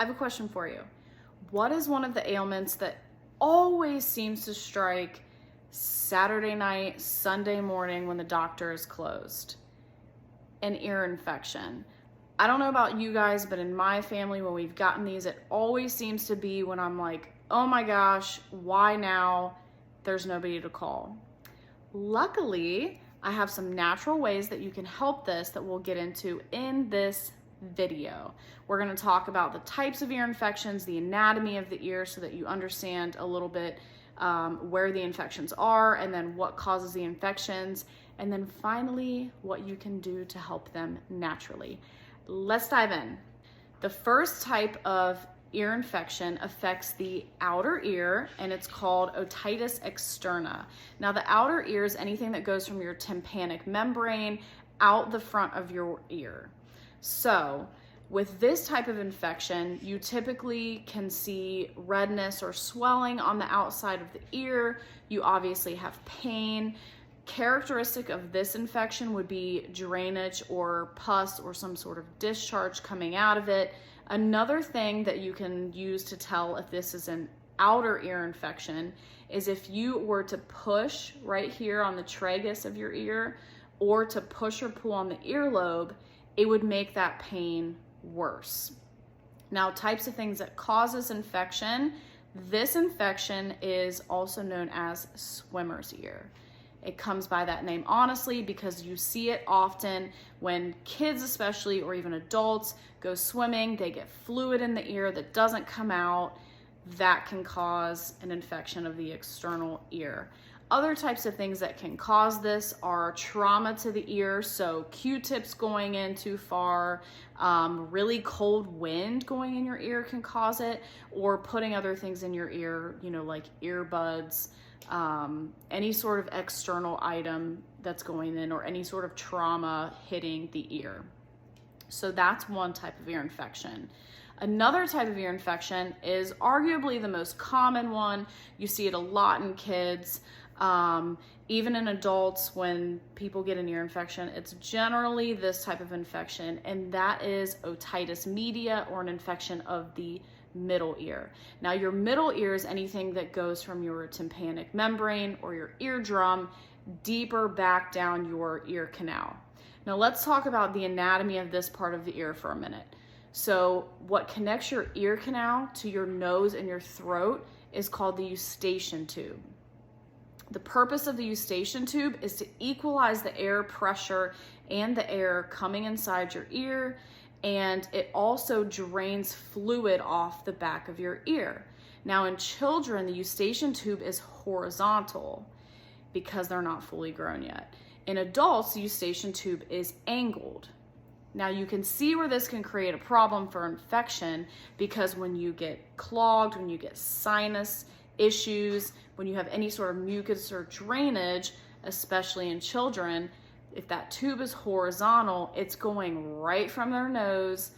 I have a question for you. What is one of the ailments that always seems to strike Saturday night, Sunday morning when the doctor is closed? An ear infection. I don't know about you guys, but in my family, when we've gotten these, it always seems to be when I'm like, oh my gosh, why now? There's nobody to call. Luckily, I have some natural ways that you can help this that we'll get into in this video. We're going to talk about the types of ear infections, the anatomy of the ear, so that you understand a little bit where the infections are, and then what causes the infections, and then finally what you can do to help them naturally. Let's dive in. The first type of ear infection affects the outer ear, and it's called otitis externa. Now, the outer ear is anything that goes from your tympanic membrane out the front of your ear. So with this type of infection, you typically can see redness or swelling on the outside of the ear. You obviously have pain. Characteristic of this infection would be drainage or pus or some sort of discharge coming out of it. Another thing that you can use to tell if this is an outer ear infection is if you were to push right here on the tragus of your ear, or to push or pull on the earlobe, it would make that pain worse. Now, types of things that cause this infection. This infection is also known as swimmer's ear. It comes by that name honestly because you see it often when kids especially, or even adults, go swimming. They get fluid in the ear that doesn't come out. That can cause an infection of the external ear. Other types of things that can cause this are trauma to the ear, so Q-tips going in too far, really cold wind going in your ear can cause it, or putting other things in your ear, like earbuds, any sort of external item that's going in, or any sort of trauma hitting the ear. So that's one type of ear infection. Another type of ear infection is arguably the most common one. You see it a lot in kids, even in adults. When people get an ear infection, it's generally this type of infection, and that is otitis media, or an infection of the middle ear. Now, your middle ear is anything that goes from your tympanic membrane or your eardrum deeper back down your ear canal. Now, let's talk about the anatomy of this part of the ear for a minute. So what connects your ear canal to your nose and your throat is called the eustachian tube. The purpose of the eustachian tube is to equalize the air pressure and the air coming inside your ear, and it also drains fluid off the back of your ear. Now, in children, the eustachian tube is horizontal because they're not fully grown yet. In adults, the eustachian tube is angled. Now, you can see where this can create a problem for infection, because when you get clogged, when you get sinus issues, when you have any sort of mucus or drainage, especially in children, if that tube is horizontal, it's going right from their nose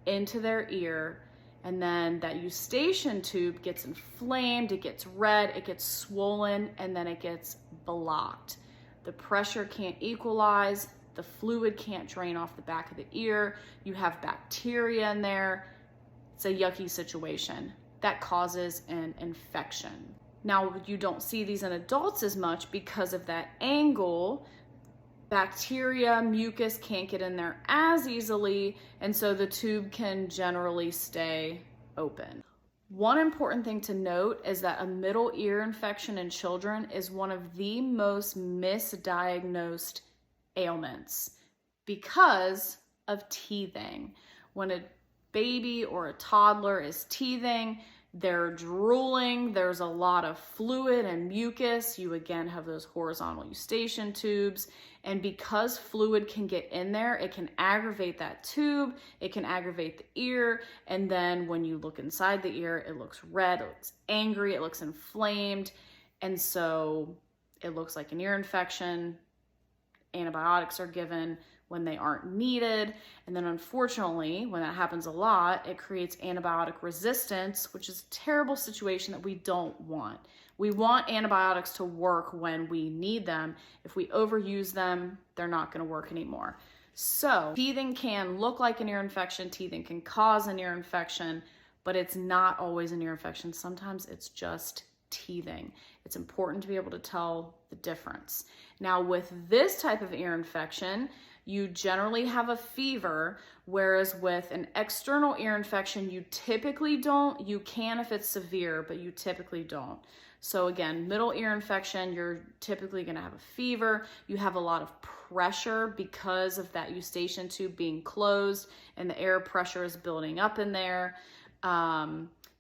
into their ear, and then that eustachian tube gets inflamed, it gets red, it gets swollen, and then it gets blocked. The pressure can't equalize, the fluid can't drain off the back of the ear, you have bacteria in there. It's a yucky situation that causes an infection. Now, you don't see these in adults as much because of that angle. Bacteria, mucus can't get in there as easily, and so the tube can generally stay open. One important thing to note is that a middle ear infection in children is one of the most misdiagnosed ailments because of teething. When a baby or a toddler is teething, they're drooling, there's a lot of fluid and mucus. You again have those horizontal eustachian tubes, and because fluid can get in there, it can aggravate that tube, it can aggravate the ear, and then when you look inside the ear, it looks red, it looks angry, it looks inflamed, and so it looks like an ear infection. Antibiotics are given when they aren't needed. And then unfortunately, when that happens a lot, it creates antibiotic resistance, which is a terrible situation that we don't want. We want antibiotics to work when we need them. If we overuse them, they're not going to work anymore. So teething can look like an ear infection. Teething can cause an ear infection, but it's not always an ear infection. Sometimes it's just teething. It's important to be able to tell the difference. Now, with this type of ear infection, you generally have a fever, whereas with an external ear infection, you typically don't. You can if it's severe, but you typically don't. So again, middle ear infection, you're typically going to have a fever. You have a lot of pressure because of that eustachian tube being closed and the air pressure is building up in there.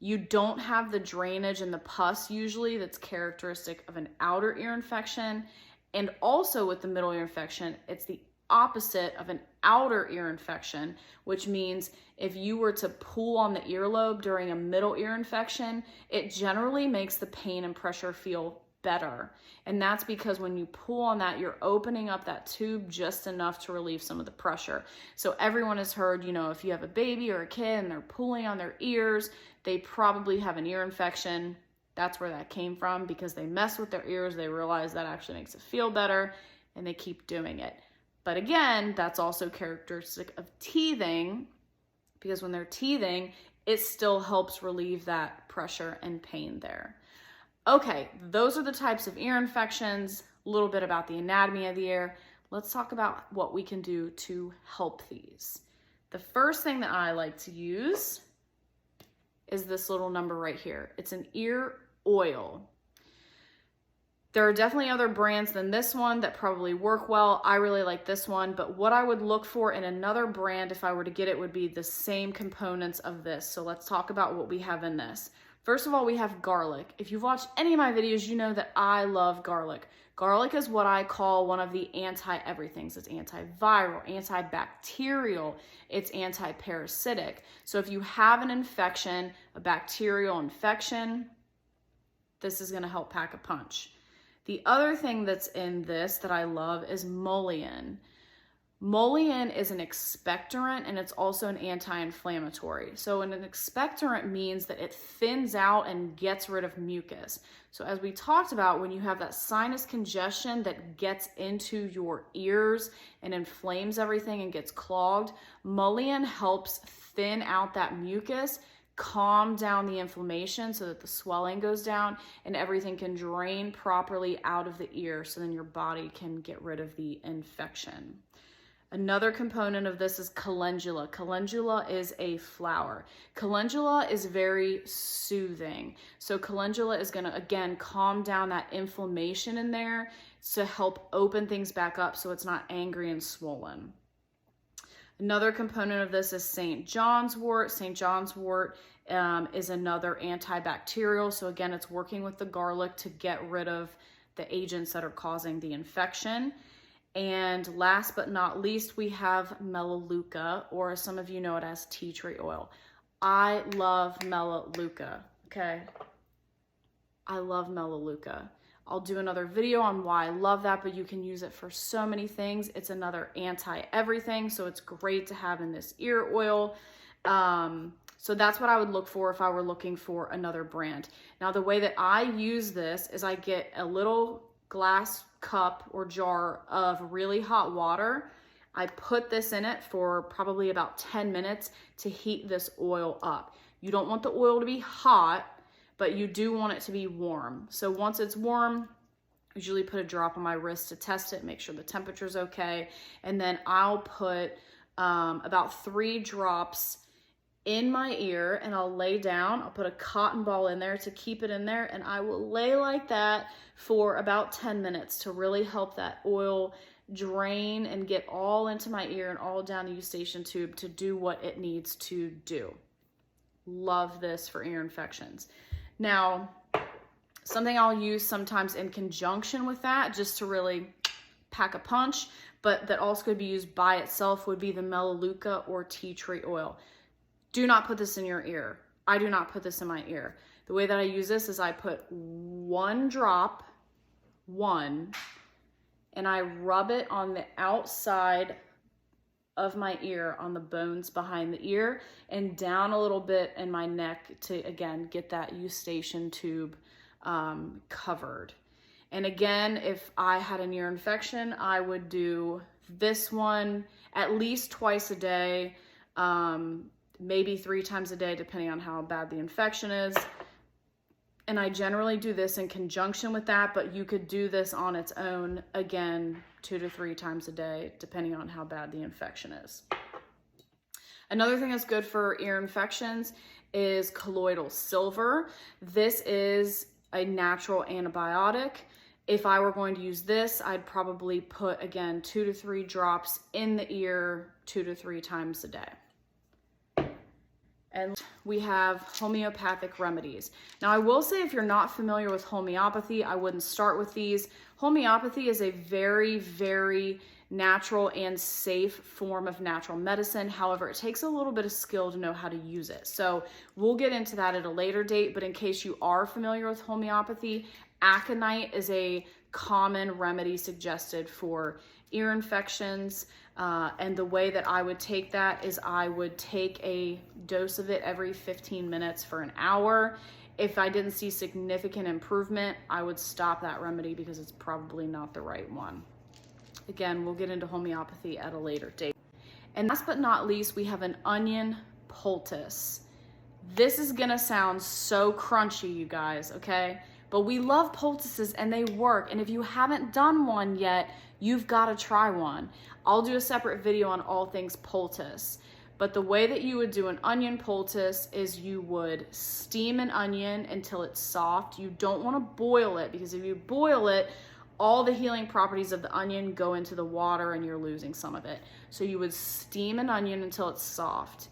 You don't have the drainage and the pus usually that's characteristic of an outer ear infection. And also with the middle ear infection, it's the opposite of an outer ear infection, which means if you were to pull on the earlobe during a middle ear infection, it generally makes the pain and pressure feel better. And that's because when you pull on that, you're opening up that tube just enough to relieve some of the pressure. So everyone has heard, you know, if you have a baby or a kid and they're pulling on their ears, they probably have an ear infection. That's where that came from, because they mess with their ears. They realize that actually makes it feel better and they keep doing it. But again, that's also characteristic of teething, because when they're teething, it still helps relieve that pressure and pain there. Okay, those are the types of ear infections, a little bit about the anatomy of the ear. Let's talk about what we can do to help these. The first thing that I like to use is this little number right here. It's an ear oil. There are definitely other brands than this one that probably work well. I really like this one, but what I would look for in another brand if I were to get it would be the same components of this. So let's talk about what we have in this. First of all, we have garlic. If you've watched any of my videos, you know that I love garlic. Garlic is what I call one of the anti-everythings. It's antiviral, antibacterial, it's anti-parasitic. So if you have an infection, a bacterial infection, this is gonna help pack a punch. The other thing that's in this that I love is mullein. Mullein is an expectorant and it's also an anti-inflammatory. So an expectorant means that it thins out and gets rid of mucus. So as we talked about, when you have that sinus congestion that gets into your ears and inflames everything and gets clogged, mullein helps thin out that mucus, calm down the inflammation so that the swelling goes down and everything can drain properly out of the ear, so then your body can get rid of the infection. Another component of this is calendula. Calendula is a flower. Calendula is very soothing. So calendula is going to, again, calm down that inflammation in there to help open things back up so it's not angry and swollen. Another component of this is St. John's wort. St. John's wort is another antibacterial. So again, it's working with the garlic to get rid of the agents that are causing the infection. And last but not least, we have melaleuca, or as some of you know it as tea tree oil. I love melaleuca, okay? I love melaleuca. I'll do another video on why I love that, but you can use it for so many things. It's another anti-everything, so it's great to have in this ear oil. So that's what I would look for if I were looking for another brand. Now, the way that I use this is I get a little glass cup or jar of really hot water. I put this in it for probably about 10 minutes to heat this oil up. You don't want the oil to be hot, but you do want it to be warm. So once it's warm, I usually put a drop on my wrist to test it, make sure the temperature's okay. And then I'll put about 3 drops in my ear and I'll lay down. I'll put a cotton ball in there to keep it in there, and I will lay like that for about 10 minutes to really help that oil drain and get all into my ear and all down the eustachian tube to do what it needs to do. Love this for ear infections. Now, something I'll use sometimes in conjunction with that, just to really pack a punch, but that also could be used by itself, would be the melaleuca or tea tree oil. Do not put this in your ear. I do not put this in my ear. The way that I use this is I put 1 drop, and I rub it on the outside of my ear, on the bones behind the ear, and down a little bit in my neck to, again, get that eustachian tube covered. And again, if I had an ear infection, I would do this one at least twice a day. maybe 3 times a day, depending on how bad the infection is. And I generally do this in conjunction with that, but you could do this on its own, again, 2 to 3 times a day, depending on how bad the infection is. Another thing that's good for ear infections is colloidal silver. This is a natural antibiotic. If I were going to use this, I'd probably put, again, 2 to 3 drops in the ear 2 to 3 times a day. And we have homeopathic remedies. Now, I will say if you're not familiar with homeopathy, I wouldn't start with these. Homeopathy is a very, very natural and safe form of natural medicine. However, it takes a little bit of skill to know how to use it. So we'll get into that at a later date, but in case you are familiar with homeopathy, aconite is a common remedy suggested for ear infections. And the way that I would take that is I would take a dose of it every 15 minutes for an hour. If I didn't see significant improvement, I would stop that remedy because it's probably not the right one. Again, we'll get into homeopathy at a later date. And last but not least, we have an onion poultice. This is gonna sound so crunchy, you guys, okay? But we love poultices and they work. And if you haven't done one yet, you've gotta try one. I'll do a separate video on all things poultice. But the way that you would do an onion poultice is you would steam an onion until it's soft. You don't wanna boil it because if you boil it, all the healing properties of the onion go into the water and you're losing some of it. So you would steam an onion until it's soft.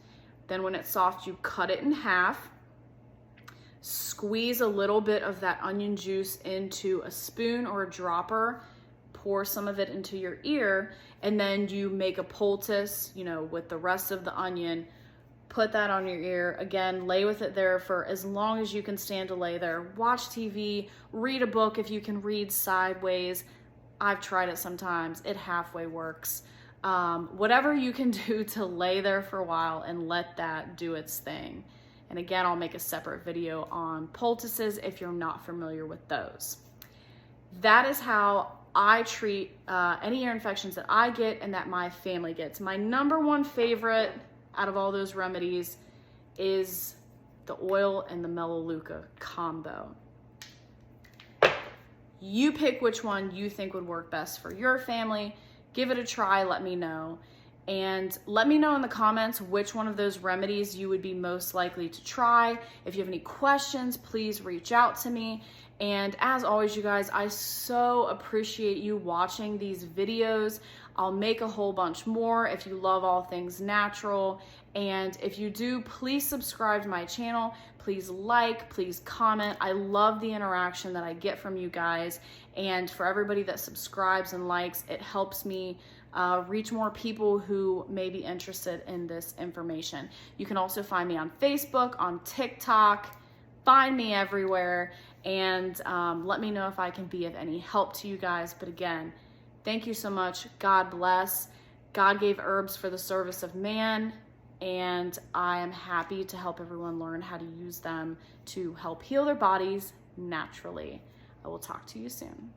Then when it's soft, you cut it in half, squeeze a little bit of that onion juice into a spoon or a dropper, pour some of it into your ear, and then you make a poultice, you know, with the rest of the onion. Put that on your ear. Again, lay with it there for as long as you can stand to lay there. Watch TV, read a book if you can read sideways. I've tried it sometimes. It halfway works. Whatever you can do to lay there for a while and let that do its thing. And again, I'll make a separate video on poultices if you're not familiar with those. That is how I treat any ear infections that I get and that my family gets. My number one favorite out of all those remedies is the oil and the melaleuca combo. You pick which one you think would work best for your family. Give it a try, let me know. And let me know in the comments which one of those remedies you would be most likely to try. If you have any questions, please reach out to me. And as always, you guys, I so appreciate you watching these videos. I'll make a whole bunch more if you love all things natural. And if you do, please subscribe to my channel. Please like, please comment. I love the interaction that I get from you guys. And for everybody that subscribes and likes, it helps me reach more people who may be interested in this information. You can also find me on Facebook, on TikTok, find me everywhere. And let me know if I can be of any help to you guys. But again, thank you so much. God bless. God gave herbs for the service of man, and I am happy to help everyone learn how to use them to help heal their bodies naturally. I will talk to you soon.